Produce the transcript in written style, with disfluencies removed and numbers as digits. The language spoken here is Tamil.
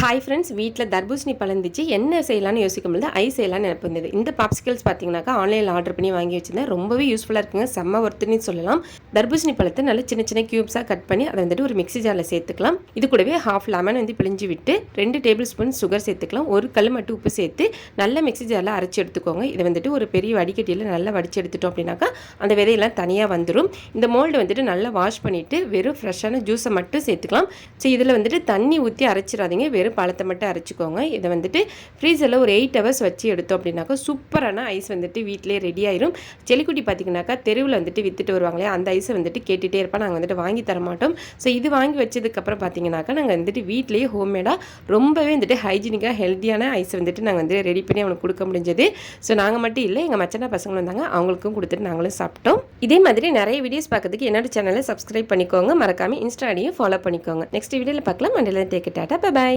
ஹாய் ஃப்ரெண்ட்ஸ், வீட்டில் தர்பூசணி பழந்துச்சு என்ன செய்யலாம்னு யோசிக்கும் பொழுது ஐஸ் செய்யலாம்னு எனக்கு இருந்தது. இந்த பாப்சிகல்ஸ் பார்த்தீங்கன்னாக்கா ஆன்லைனில் ஆர்டர் பண்ணி வாங்கி வச்சிருந்தேன். ரொம்பவே யூஸ்ஃபுல்லாக இருக்குங்க, செம்ம ஒர்த்துன்னு சொல்லலாம். தர்பூசணி பழத்தை நல்ல சின்ன சின்ன க்யூப்ஸாக கட் பண்ணி அதை வந்துட்டு ஒரு மிக்ஸி ஜாரில் சேர்த்துக்கலாம். இது கூடவே ஹாஃப் லெமன் வந்து பிழிஞ்சு விட்டு 2 டேபிள் ஸ்பூன் சுகர் சேர்த்துக்கலாம். ஒரு கல் மட்டும் உப்பு சேர்த்து நல்ல மிக்ஸி ஜாரில் அரைச்சி எடுத்துக்கோங்க. இதை வந்துட்டு ஒரு பெரிய வடிகட்டியில் நல்லா வடித்து எடுத்துட்டோம் அப்படின்னாக்கா அந்த விதையெல்லாம் தனியாக வந்துடும். இந்த மோல்டு வந்துட்டு நல்லா வாஷ் பண்ணிவிட்டு வெறும் ஃப்ரெஷ்ஷான ஜூஸை மட்டும் சேர்த்துக்கலாம். ஸோ இதில் வந்துட்டு தண்ணி ஊற்றி அரைச்சிடாதீங்க, வெறும் பழத்தை மட்டும் அரைச்சிக்கோங்க. இதை வந்துட்டு ஃப்ரீசரில் ஒரு 8 ஹவர்ஸ் வச்சு எடுத்தோம் அப்படின்னாக்கா சூப்பரான ஐஸ் வந்துட்டு வீட்டிலே ரெடி ஆயிரும். செலிக்குட்டி பார்த்தீங்கன்னாக்கா தெருவில் வந்துட்டு வித்துட்டு வருவாங்களே, அந்த ஐஸை வந்துட்டு கேட்டுகிட்டே இருப்பா. நாங்கள் வந்துட்டு வாங்கி தர மாட்டோம். ஸோ இது வாங்கி வச்சதுக்கப்புறம் பார்த்தீங்கன்னாக்கா நாங்கள் வந்துட்டு வீட்லேயே ஹோம்மேடாக ரொம்பவே வந்துட்டு ஹைஜீனிக்காக ஹெல்த்தியான ஐஸ் வந்துட்டு நாங்கள் வந்து ரெடி பண்ணி அவனுக்கு கொடுக்க முடிஞ்சது. ஸோ நாங்கள் மட்டும் இல்லை, எங்கள் மச்சனா பசங்களும் வந்தாங்க, அவங்களுக்கும் கொடுத்துட்டு நாங்களும் சாப்பிட்டோம். இதே மாதிரி நிறைய வீடியோஸ் பார்க்கறதுக்கு என்னோட சேனலை சப்ஸ்கிரைப் பண்ணிக்கோங்க. மறக்காமல் இன்ஸ்டாடியும் ஃபாலோ பண்ணிக்கோங்க. நெக்ஸ்ட் வீடியோவில் பார்க்கலாம். மண்டல டேக் டாட்டா, பை பாய்.